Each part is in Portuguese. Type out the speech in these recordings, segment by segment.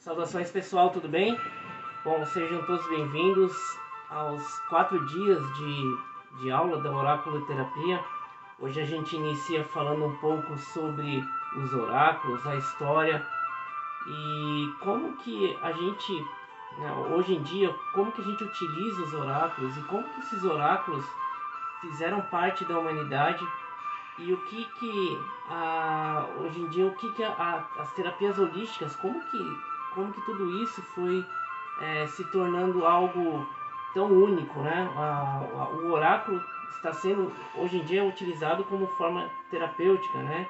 Saudações pessoal, tudo bem? Bom, sejam todos bem-vindos aos 4 dias de aula da Oráculo Terapia. Hoje a gente inicia falando um pouco sobre os oráculos, a história e como que a gente, hoje em dia, como que a gente utiliza os oráculos e como que esses oráculos fizeram parte da humanidade e o que hoje em dia, o que as terapias holísticas, como que tudo isso foi se tornando algo tão único, né? O oráculo está sendo hoje em dia utilizado como forma terapêutica, né?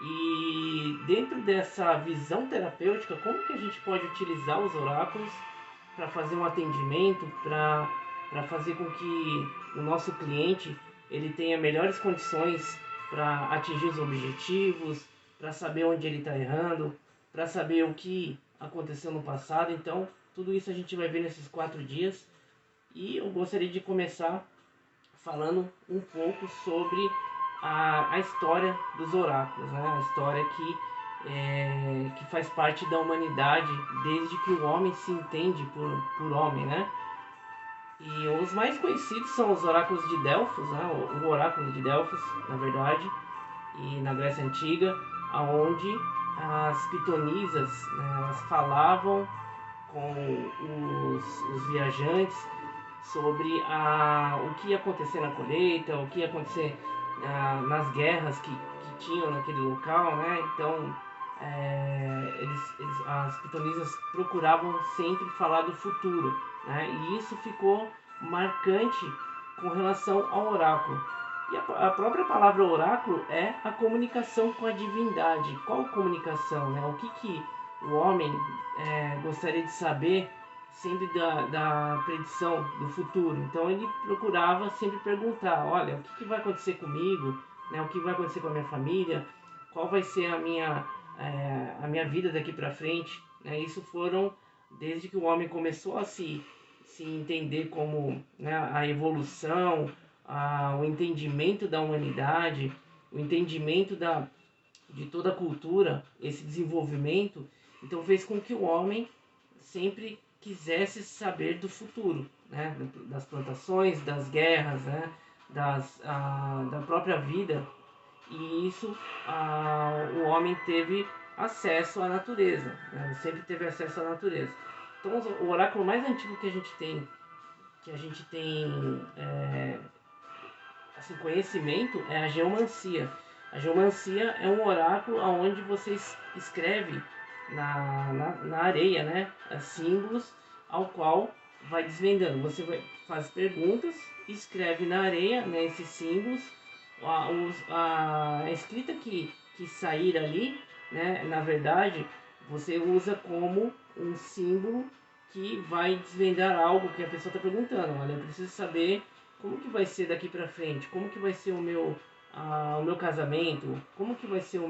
E dentro dessa visão terapêutica, como que a gente pode utilizar os oráculos para fazer um atendimento, para fazer com que o nosso cliente ele tenha melhores condições para atingir os objetivos, para saber onde ele está errando, para saber o que aconteceu no passado. Então, tudo isso a gente vai ver nesses 4 dias. E eu gostaria de começar falando um pouco sobre a história dos oráculos, né? A história que faz parte da humanidade desde que o homem se entende por homem, né? E os mais conhecidos são os oráculos de Delfos, né? O oráculo de Delfos, na verdade, e na Grécia Antiga, aonde as pitonisas, né, elas falavam com os viajantes sobre o que ia acontecer na colheita, o que ia acontecer nas guerras que tinham naquele local, né? Então, as pitonisas procuravam sempre falar do futuro, né? E isso ficou marcante com relação ao oráculo. E a própria palavra oráculo é a comunicação com a divindade. Qual comunicação, né? O que o homem gostaria de saber sempre da predição do futuro. Então ele procurava sempre perguntar, olha, o que vai acontecer comigo, né? O que vai acontecer com a minha família, qual vai ser a minha vida daqui para frente, né? Isso foram desde que o homem começou a se entender como, né, a evolução, o entendimento da humanidade, o entendimento de toda a cultura, esse desenvolvimento, então fez com que o homem sempre quisesse saber do futuro, né? Das plantações, das guerras, né? Da própria vida. E isso o homem teve acesso à natureza, né? Sempre teve acesso à natureza. Então o oráculo mais antigo que a gente tem assim, conhecimento é a geomancia. A geomancia é um oráculo onde você escreve na areia, né, símbolos ao qual vai desvendando. Você faz perguntas, escreve na areia, né, esses símbolos. A escrita que sair ali, né, na verdade, você usa como um símbolo que vai desvendar algo que a pessoa está perguntando. Olha, eu preciso saber como que vai ser daqui para frente, como que vai ser o meu casamento, como que vai ser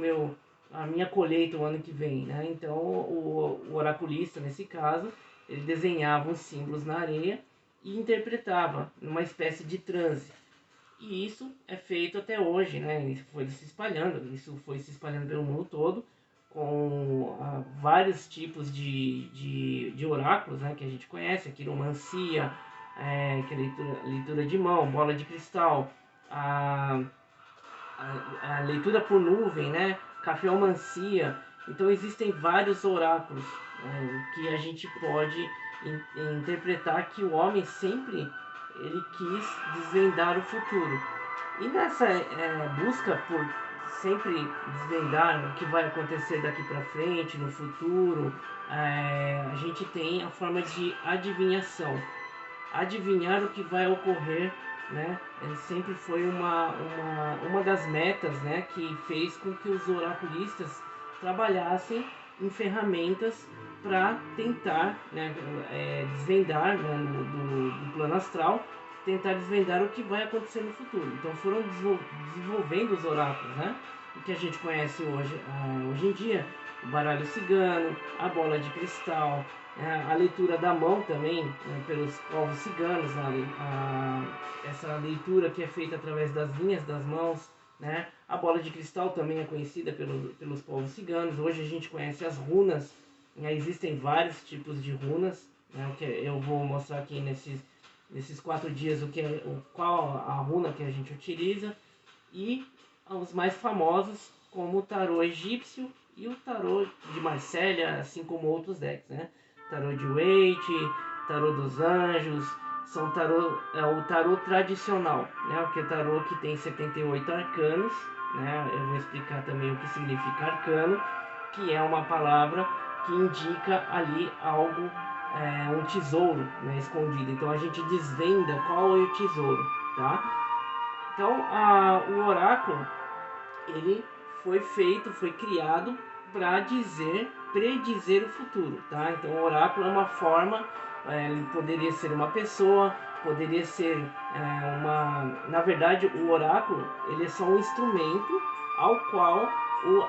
a minha colheita o ano que vem, né? Então o oraculista, nesse caso, ele desenhava os símbolos na areia e interpretava numa espécie de transe. E isso é feito até hoje, né? Isso foi se espalhando pelo mundo todo, com vários tipos de oráculos, né? Que a gente conhece, a quiromancia, que é leitura de mão, bola de cristal, a, a leitura por nuvem, né? Cafeomancia. Então existem vários oráculos, que a gente pode interpretar que o homem sempre ele quis desvendar o futuro. E nessa busca por sempre desvendar o que vai acontecer daqui para frente, no futuro, a gente tem a forma de adivinhação. Adivinhar o que vai ocorrer, né? Sempre foi uma das metas, né, que fez com que os oraculistas trabalhassem em ferramentas para tentar, né, desvendar, né, do plano astral, tentar desvendar o que vai acontecer no futuro. Então foram desenvolvendo os oráculos, né? O que a gente conhece hoje em dia, o baralho cigano, a bola de cristal, a leitura da mão também, né, pelos povos ciganos, essa leitura que é feita através das linhas das mãos, né? A bola de cristal também é conhecida pelos povos ciganos. Hoje a gente conhece as runas, Existem vários tipos de runas, né, que eu vou mostrar aqui nesses 4 dias qual a runa que a gente utiliza, e os mais famosos, como o tarô egípcio e o tarô de Marsella, assim como outros decks, né? Tarô de Waite, tarô dos anjos, são o tarô tradicional, né? Que é o tarô que tem 78 arcanos, né? Eu vou explicar também o que significa arcano, que é uma palavra que indica ali algo, um tesouro, né, escondido. Então a gente desvenda qual é o tesouro, tá? Então o oráculo, ele foi criado para predizer o futuro, tá? Então o oráculo é uma forma, ele poderia ser uma pessoa, poderia ser na verdade o oráculo, ele é só um instrumento ao qual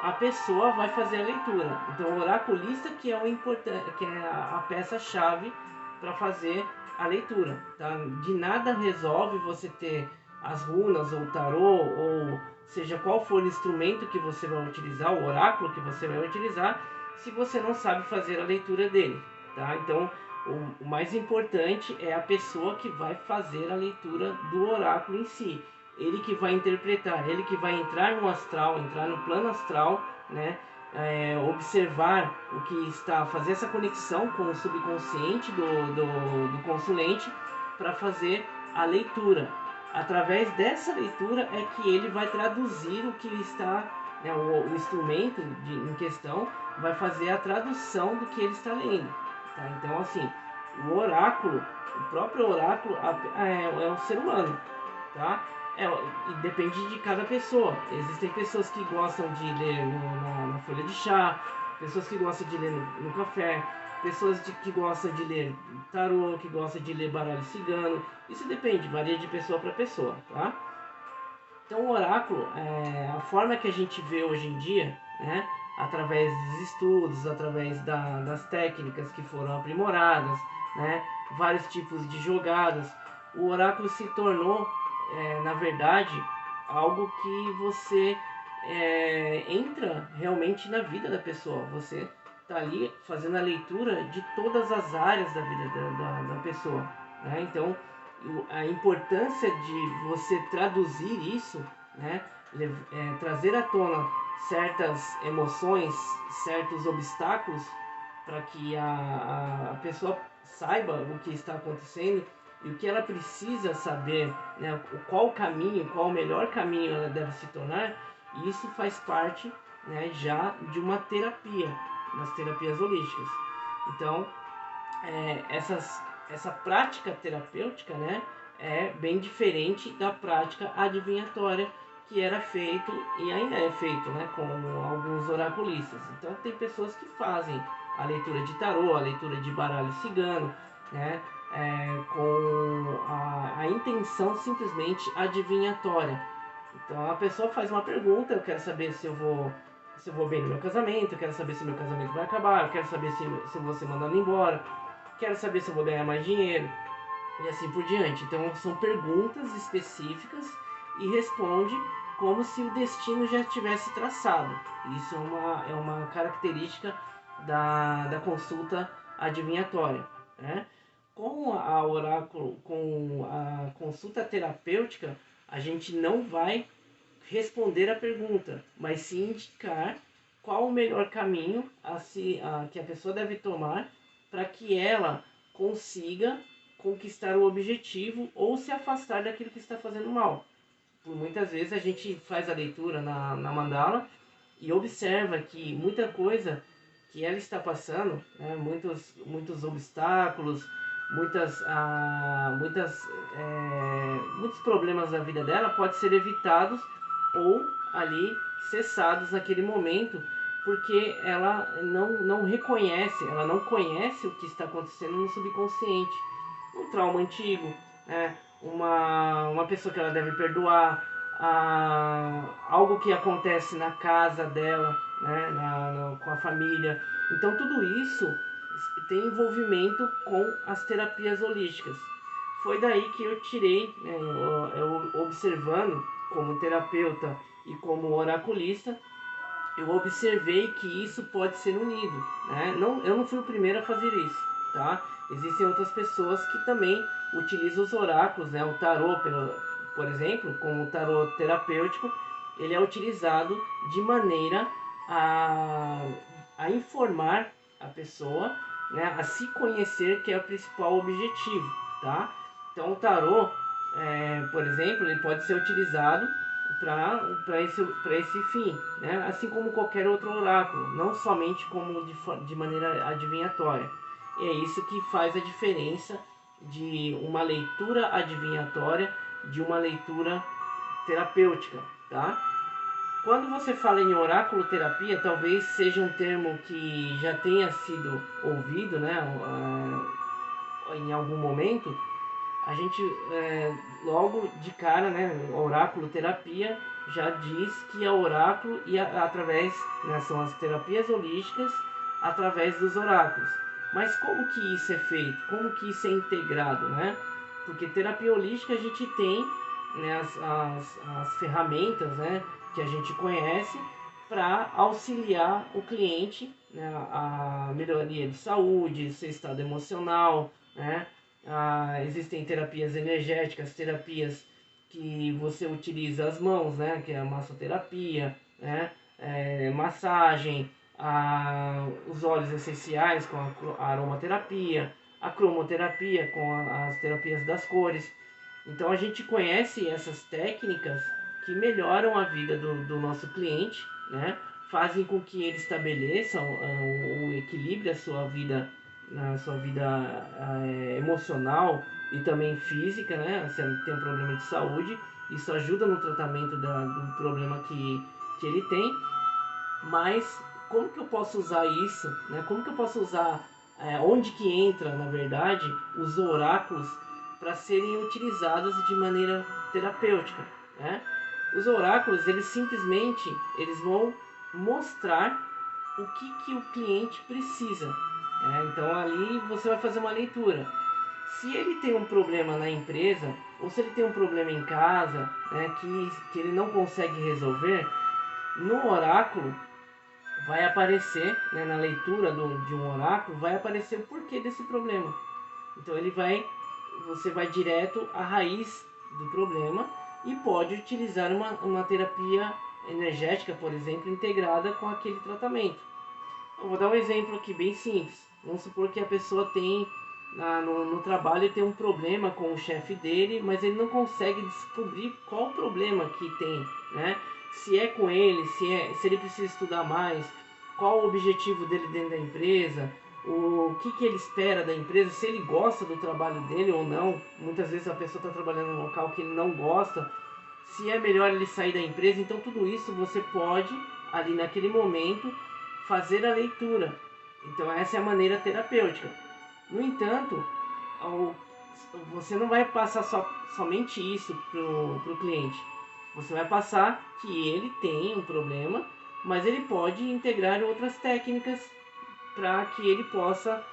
a pessoa vai fazer a leitura. Então o oraculista que é o importante, que é a peça-chave para fazer a leitura, tá? De nada resolve você ter as runas ou o tarô, ou seja qual for o instrumento que você vai utilizar, o oráculo que você vai utilizar, se você não sabe fazer a leitura dele, tá? Então o mais importante é a pessoa que vai fazer a leitura do oráculo em si, ele que vai interpretar, ele que vai entrar no astral, entrar no plano astral, né? Observar o que está, fazer essa conexão com o subconsciente do consulente para fazer a leitura. Através dessa leitura é que ele vai traduzir o que está, né, o instrumento em questão vai fazer a tradução do que ele está lendo, tá? Então assim, o próprio oráculo é um ser humano, tá? E depende de cada pessoa. Existem pessoas que gostam de ler na folha de chá, pessoas que gostam de ler no café, pessoas que gostam de ler tarô, que gostam de ler baralho cigano. Isso depende, varia de pessoa para pessoa, tá? Então o oráculo, a forma que a gente vê hoje em dia, né, através dos estudos, através das técnicas que foram aprimoradas, né, vários tipos de jogadas, o oráculo se tornou, na verdade, algo que você entra realmente na vida da pessoa. Você está ali fazendo a leitura de todas as áreas da vida da pessoa, né? Então a importância de você traduzir isso, né, trazer à tona certas emoções, certos obstáculos, para que a pessoa saiba o que está acontecendo e o que ela precisa saber, né, qual o caminho, qual o melhor caminho ela deve se tornar. E isso faz parte, né, já de uma terapia, nas terapias holísticas. Então, essa prática terapêutica, né, é bem diferente da prática adivinhatória que era feito e ainda é feito, né, com alguns oraculistas. Então tem pessoas que fazem a leitura de tarô, a leitura de baralho cigano, né, com a intenção simplesmente adivinhatória. Então a pessoa faz uma pergunta: eu quero saber se eu vou bem no meu casamento, eu quero saber se meu casamento vai acabar, eu quero saber se eu vou ser mandado embora, quero saber se eu vou ganhar mais dinheiro, e assim por diante. Então são perguntas específicas e responde como se o destino já tivesse traçado. Isso é uma característica da consulta adivinhatória, né? Com a consulta terapêutica, a gente não vai responder a pergunta, mas sim indicar qual o melhor caminho que a pessoa deve tomar para que ela consiga conquistar o objetivo ou se afastar daquilo que está fazendo mal. Por muitas vezes a gente faz a leitura na mandala e observa que muita coisa que ela está passando, né, muitos obstáculos, muitos problemas da vida dela podem ser evitados ou ali cessados naquele momento, porque ela não reconhece, ela não conhece o que está acontecendo no subconsciente. Um trauma antigo, né? Uma pessoa que ela deve perdoar, algo que acontece na casa dela, né? Com a família. Então tudo isso tem envolvimento com as terapias holísticas. Foi daí que eu tirei, né, eu observando como terapeuta e como oraculista, eu observei que isso pode ser unido, né? Não, eu não fui o primeiro a fazer isso, tá? Existem outras pessoas que também utilizam os oráculos, né? O tarô, por exemplo, como o tarô terapêutico, ele é utilizado de maneira a, a informar a pessoa, né? A se conhecer, que é o principal objetivo, tá? Então o tarô, por exemplo, ele pode ser utilizado para esse fim, né? Assim como qualquer outro oráculo, não somente como de maneira adivinhatória. E é isso que faz a diferença de uma leitura adivinhatória de uma leitura terapêutica, tá? Quando você fala em oráculo terapia, talvez seja um termo que já tenha sido ouvido, né, em algum momento. A gente logo de cara, né, oráculo terapia já diz que é oráculo e através, né, são as terapias holísticas através dos oráculos. Mas como que isso é feito? Como que isso é integrado, né? Porque terapia holística a gente tem, né, as ferramentas, né, que a gente conhece para auxiliar o cliente, né, a melhoria de saúde, seu estado emocional, né? Existem terapias energéticas, terapias que você utiliza as mãos, né? Que é a massoterapia, né? Massagem, os óleos essenciais com a aromaterapia, a cromoterapia com as terapias das cores. Então a gente conhece essas técnicas que melhoram a vida do nosso cliente, né? Fazem com que ele estabeleça o equilíbrio da sua vida, na sua vida emocional e também física, né? Se ele tem um problema de saúde, isso ajuda no tratamento do problema que ele tem. Mas como que eu posso usar isso, né? Como que eu posso usar, onde que entra, na verdade, os oráculos para serem utilizados de maneira terapêutica, né? Os oráculos, eles simplesmente eles vão mostrar o que o cliente precisa, né? Então ali você vai fazer uma leitura. Se ele tem um problema na empresa ou se ele tem um problema em casa, né, que ele não consegue resolver, no oráculo vai aparecer, né, na leitura de um oráculo, vai aparecer o porquê desse problema. Então você vai direto à raiz do problema e pode utilizar uma terapia energética, por exemplo, integrada com aquele tratamento. Eu vou dar um exemplo aqui bem simples. Vamos supor que a pessoa tem no trabalho tem um problema com o chefe dele, mas ele não consegue descobrir qual o problema que tem, né? Se é com ele, se ele precisa estudar mais, qual o objetivo dele dentro da empresa, que ele espera da empresa, se ele gosta do trabalho dele ou não. Muitas vezes a pessoa está trabalhando em um local que ele não gosta, se é melhor ele sair da empresa. Então tudo isso você pode, ali naquele momento, fazer a leitura. Então essa é a maneira terapêutica. No entanto, você não vai passar somente isso para o cliente. Você vai passar que ele tem um problema, mas ele pode integrar outras técnicas para que ele possa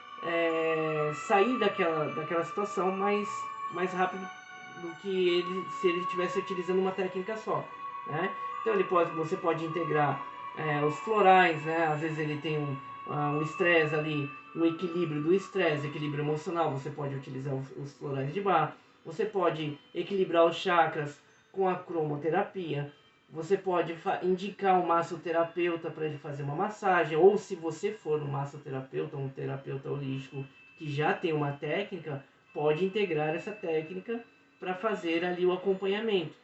sair daquela situação mais rápido do que se ele estivesse utilizando uma técnica só, né? Então você pode integrar os florais, né? Às vezes ele tem um estresse ali, um equilíbrio do estresse, equilíbrio emocional. Você pode utilizar os florais de Bach. Você pode equilibrar os chakras com a cromoterapia. Você pode indicar um massoterapeuta para ele fazer uma massagem, ou se você for um massoterapeuta, um terapeuta holístico que já tem uma técnica, pode integrar essa técnica para fazer ali o acompanhamento.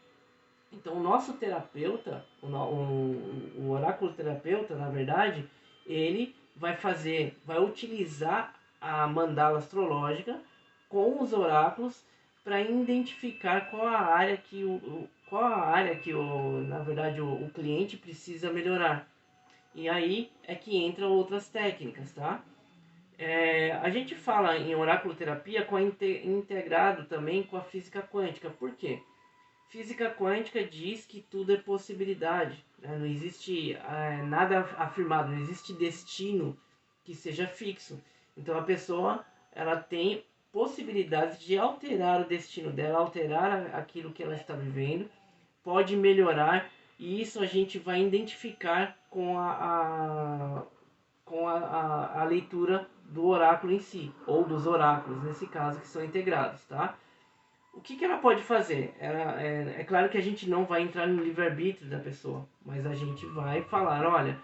Então, o nosso terapeuta, o oráculo terapeuta, na verdade, ele vai utilizar a mandala astrológica com os oráculos para identificar na verdade, o cliente precisa melhorar. E aí é que entram outras técnicas, tá? A gente fala em oráculo terapia integrado também com a física quântica. Por quê? Física quântica diz que tudo é possibilidade, né? Não existe nada afirmado, não existe destino que seja fixo. Então a pessoa ela tem possibilidades de alterar o destino dela, alterar aquilo que ela está vivendo, pode melhorar e isso a gente vai identificar com a leitura do oráculo em si, ou dos oráculos, nesse caso, que são integrados, tá? O que ela pode fazer? É claro que a gente não vai entrar no livre-arbítrio da pessoa, mas a gente vai falar, olha,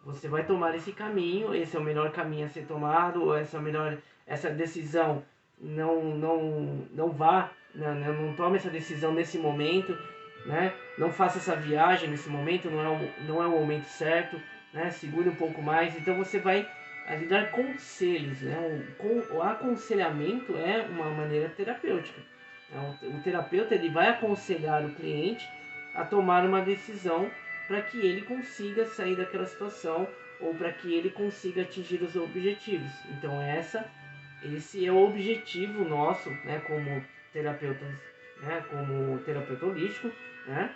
você vai tomar esse caminho, esse é o melhor caminho a ser tomado, ou essa decisão não vá, não tome essa decisão nesse momento, né? Não faça essa viagem nesse momento, não é o momento certo, né? Segure um pouco mais. Então você vai ali dar conselhos, né? O aconselhamento é uma maneira terapêutica. O terapeuta ele vai aconselhar o cliente a tomar uma decisão para que ele consiga sair daquela situação ou para que ele consiga atingir os objetivos. Então esse é o objetivo nosso, né, como terapeutas, né, como terapeuta holístico, né,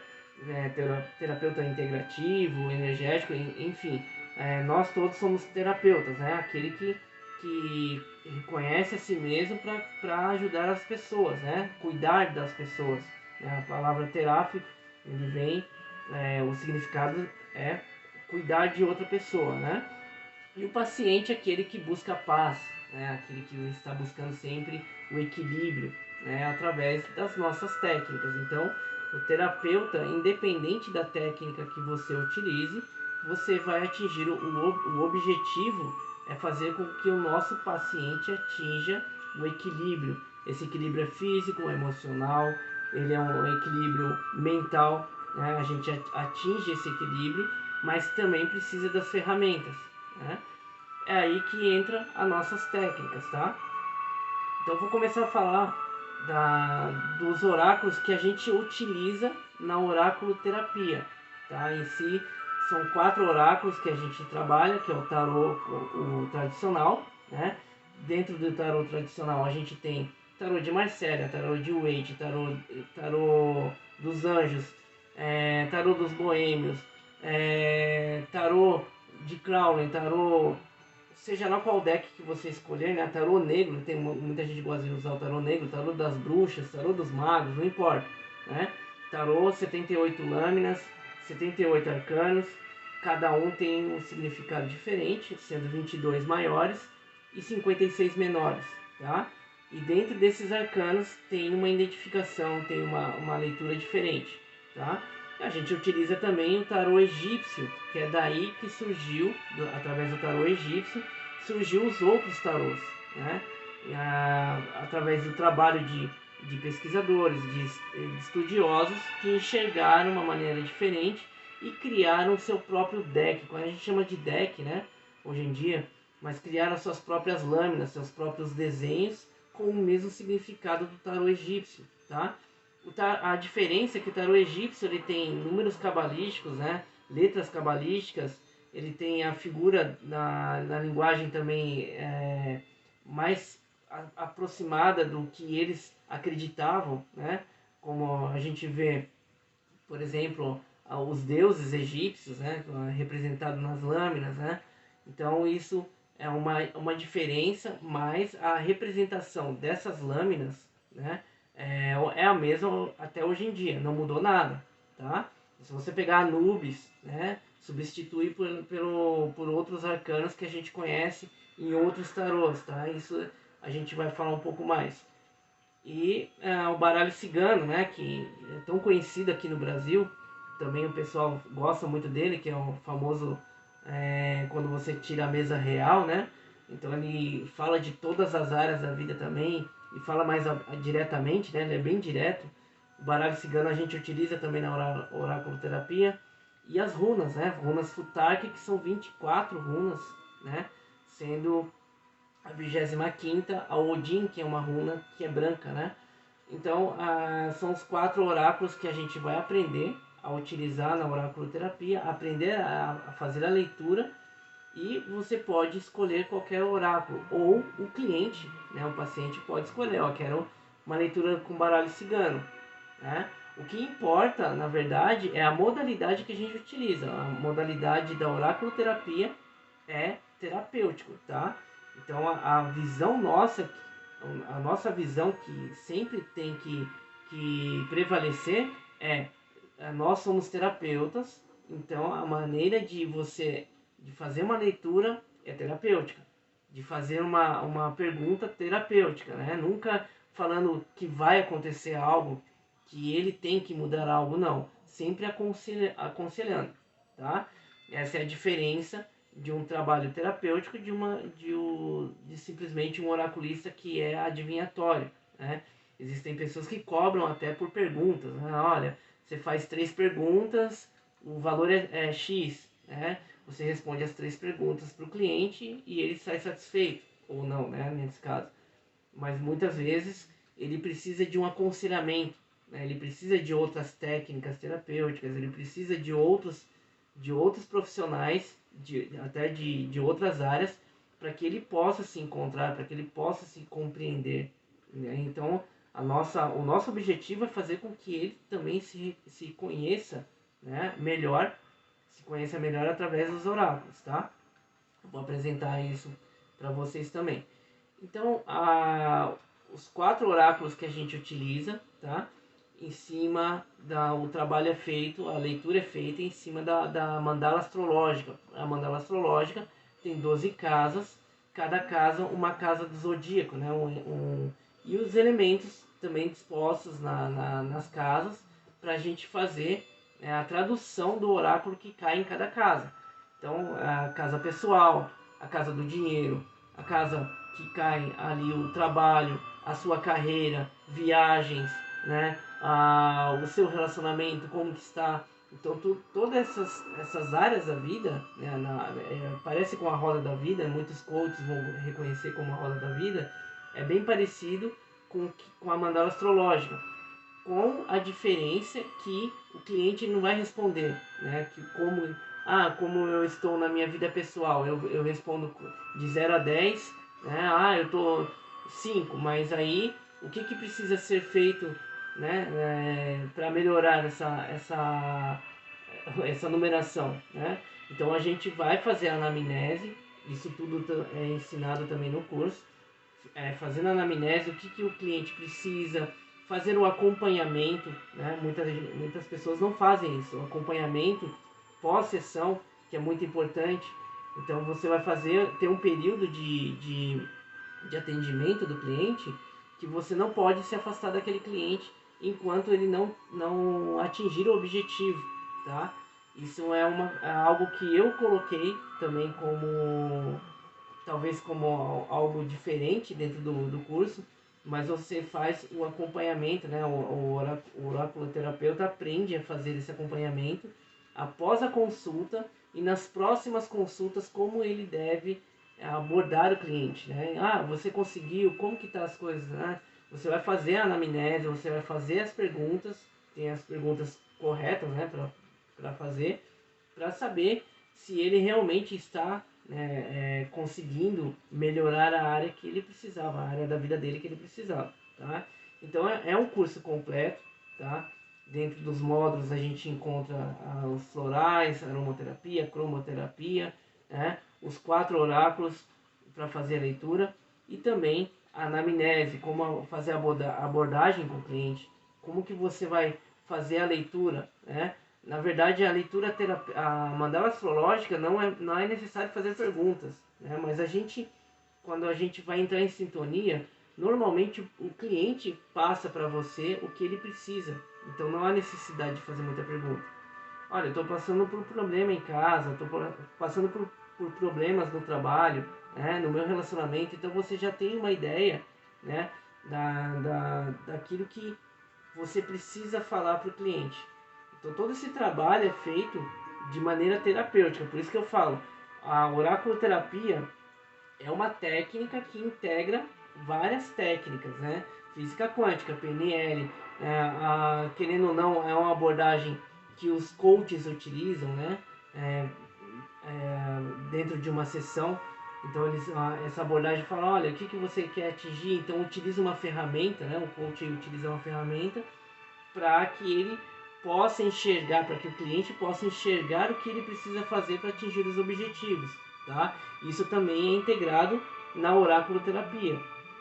terapeuta integrativo, energético, enfim, nós todos somos terapeutas, né, aquele que reconhece a si mesmo para ajudar as pessoas, né, cuidar das pessoas. Né, a palavra terapia, ele vem, o significado é cuidar de outra pessoa, né? E o paciente é aquele que busca a paz, né? Aquele que está buscando sempre o equilíbrio, né? Através das nossas técnicas. Então, o terapeuta, independente da técnica que você utilize, você vai atingir o objetivo é fazer com que o nosso paciente atinja o equilíbrio. Esse equilíbrio é físico, emocional, ele é um equilíbrio mental, né? A gente atinge esse equilíbrio, mas também precisa das ferramentas, né? É aí que entra as nossas técnicas, tá? Então eu vou começar a falar dos oráculos que a gente utiliza na oráculo terapia, tá? Em si são 4 oráculos que a gente trabalha, que é o tarô o tradicional, né? Dentro do tarô tradicional a gente tem tarô de Marcélia, tarô de Waite, tarô dos anjos, tarô dos boêmios, tarô de Crowley, tarô seja lá qual deck que você escolher, né? Tarô negro, tem muita gente que gosta de usar o tarô negro, tarô das bruxas, tarô dos magos, não importa, né? Tarô, 78 lâminas, 78 arcanos, cada um tem um significado diferente, sendo 22 maiores e 56 menores, tá? E dentro desses arcanos tem uma identificação, tem uma leitura diferente, tá? A gente utiliza também o tarô egípcio, que é daí que surgiu, através do tarô egípcio, surgiu os outros tarôs, né? Através do trabalho de pesquisadores, de estudiosos que enxergaram uma maneira diferente e criaram o seu próprio deck, quando a gente chama de deck, né? Hoje em dia, mas criaram suas próprias lâminas, seus próprios desenhos com o mesmo significado do tarô egípcio, tá? A diferença é que o tarô egípcio ele tem números cabalísticos, né? Letras cabalísticas, ele tem a figura na linguagem também mais aproximada do que eles acreditavam, né? Como a gente vê, por exemplo, os deuses egípcios, né? Representados nas lâminas, né? Então isso é uma diferença, mas a representação dessas lâminas, né? É a mesma até hoje em dia, não mudou nada, tá? Se você pegar Anubis, né? Substituir por outros arcanos que a gente conhece em outros tarôs, tá? Isso a gente vai falar um pouco mais. E o baralho cigano, né? Que é tão conhecido aqui no Brasil, também o pessoal gosta muito dele, que é o famoso quando você tira a mesa real, né? Então ele fala de todas as áreas da vida também e fala mais diretamente, né? Ele é bem direto. O baralho cigano a gente utiliza também na oráculo terapia. E as runas, né? Runas Futark, que são 24 runas, né? Sendo a 25ª a Odin, que é uma runa que é branca, né? Então, são os 4 oráculos que a gente vai aprender a utilizar na oraculoterapia, aprender a fazer a leitura e você pode escolher qualquer oráculo ou o cliente, né, o paciente pode escolher, ó, quero uma leitura com baralho cigano, né? O que importa, na verdade, é a modalidade que a gente utiliza. A modalidade da oraculoterapia é terapêutico, tá? Então a visão nossa, a nossa visão que sempre tem que prevalecer é nós somos terapeutas, então a maneira de fazer uma leitura é terapêutica, de fazer uma pergunta terapêutica, né? Nunca falando que vai acontecer algo, que ele tem que mudar algo, não. Sempre aconselhando, tá? Essa é a diferença de um trabalho terapêutico de simplesmente um oraculista que é adivinhatório, né? Existem pessoas que cobram até por perguntas, né? Olha, você faz 3 perguntas, o valor é X, né? Você responde as 3 perguntas para o cliente e ele sai satisfeito, ou não, né? Nesse caso. Mas muitas vezes ele precisa de um aconselhamento, né? Ele precisa de outras técnicas terapêuticas, ele precisa de outros profissionais, até de outras áreas, para que ele possa se encontrar, para que ele possa se compreender, né? Então, o nosso objetivo é fazer com que ele também se conheça, né, melhor, se conheça melhor através dos oráculos, tá? Eu vou apresentar isso para vocês também. Então, os 4 oráculos que a gente utiliza, tá? Em cima o trabalho é feito, a leitura é feita em cima da mandala astrológica. A mandala astrológica tem 12 casas, cada casa uma casa do zodíaco, né? E os elementos também dispostos nas casas para a gente fazer a tradução do oráculo que cai em cada casa. Então, a casa pessoal, a casa do dinheiro, a casa que cai ali o trabalho, a sua carreira, viagens, né? O seu relacionamento, como que está. Então, todas essas áreas da vida, né? Parece com a roda da vida, muitos coaches vão reconhecer como a roda da vida, é bem parecido com a mandala astrológica, com a diferença que o cliente não vai responder, né? Que como eu estou na minha vida pessoal, eu respondo de 0 a 10, né? Eu tô 5, mas aí o que precisa ser feito, né? Para melhorar essa numeração, né? Então a gente vai fazer a anamnese, isso tudo é ensinado também no curso, fazendo a anamnese, o que o cliente precisa, fazer o acompanhamento, né? Muitas pessoas não fazem isso, o acompanhamento pós-sessão, que é muito importante. Então você vai ter um período de atendimento do cliente que você não pode se afastar daquele cliente enquanto ele não atingir o objetivo, tá? Isso é algo que eu coloquei também talvez como algo diferente dentro do curso, mas você faz o acompanhamento, né? O oráculo terapeuta aprende a fazer esse acompanhamento após a consulta e nas próximas consultas como ele deve abordar o cliente, né? Você conseguiu, como que tá as coisas, né? Você vai fazer a anamnese, você vai fazer as perguntas, tem as perguntas corretas, né, para fazer, para saber se ele realmente está conseguindo melhorar a área que ele precisava, a área da vida dele que ele precisava, tá? Então é um curso completo, tá? Dentro dos módulos a gente encontra os florais, aromaterapia, cromoterapia, né? Os 4 oráculos para fazer a leitura e também a anamnese, como fazer a abordagem com o cliente, como que você vai fazer a leitura, né? Na verdade, a mandala astrológica não é necessário fazer perguntas, né? Mas quando a gente vai entrar em sintonia, normalmente o cliente passa para você o que ele precisa. Então não há necessidade de fazer muita pergunta. Olha, eu estou passando por um problema em casa, estou passando por problemas no trabalho, né? No meu relacionamento. Então você já tem uma ideia, né? Daquilo que você precisa falar para o cliente. Então todo esse trabalho é feito de maneira terapêutica, por isso que eu falo, a oraculoterapia é uma técnica que integra várias técnicas, né? Física quântica, PNL, querendo ou não, é uma abordagem que os coaches utilizam, né? Dentro de uma sessão. Então essa abordagem fala, olha, o que você quer atingir? Então utiliza uma ferramenta, né? O coach utiliza uma ferramenta para que ele possa enxergar, para que o cliente possa enxergar o que ele precisa fazer para atingir os objetivos, tá? Isso também é integrado na oraculoterapia.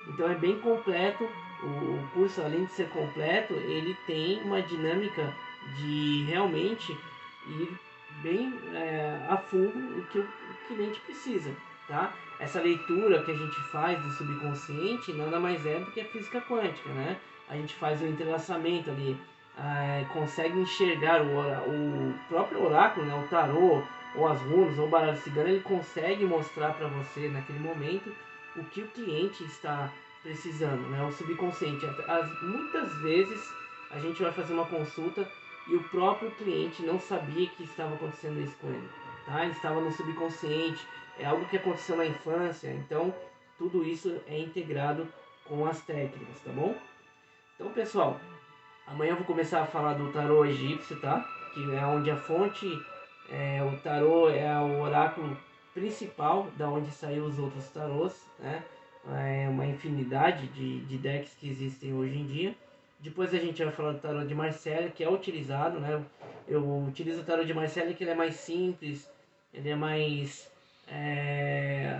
Então é bem completo, o curso além de ser completo, ele tem uma dinâmica de realmente ir bem a fundo o que o cliente precisa, tá? Essa leitura que a gente faz do subconsciente nada mais é do que a física quântica, né? A gente faz o entrelaçamento ali, consegue enxergar o próprio oráculo, né? O tarô, ou as runas, ou o baralho cigano, ele consegue mostrar para você naquele momento o que o cliente está precisando, né? O subconsciente. Muitas vezes a gente vai fazer uma consulta e o próprio cliente não sabia que estava acontecendo isso com ele, tá? Ele estava no subconsciente, é algo que aconteceu na infância, então tudo isso é integrado com as técnicas, tá bom? Então, pessoal, amanhã eu vou começar a falar do tarô egípcio, tá? Que é onde a fonte, o tarô é o oráculo principal da onde saiu os outros tarôs, né? É uma infinidade de decks que existem hoje em dia. Depois a gente vai falar do tarô de Marselha, que é utilizado, né? Eu utilizo o tarô de Marselha que ele é mais simples, ele é mais...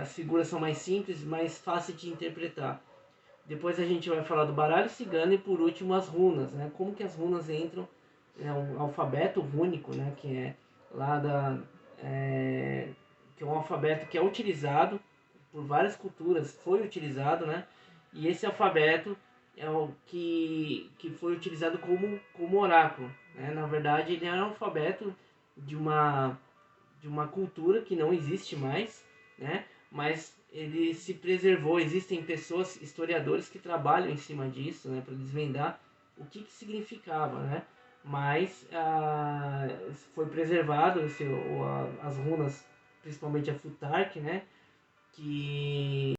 as figuras são mais simples, mais fácil de interpretar. Depois a gente vai falar do baralho cigano e por último as runas, né? Como que as runas entram, um alfabeto rúnico, né? Que é lá que é um alfabeto que é utilizado por várias culturas, foi utilizado, né? E esse alfabeto é o que foi utilizado como oráculo, né? Na verdade, ele é um alfabeto de uma cultura que não existe mais, né? Mas ele se preservou. Existem pessoas, historiadores que trabalham em cima disso, né, para desvendar o que significava, né? Mas foi preservado as runas, principalmente a Futark, né? Que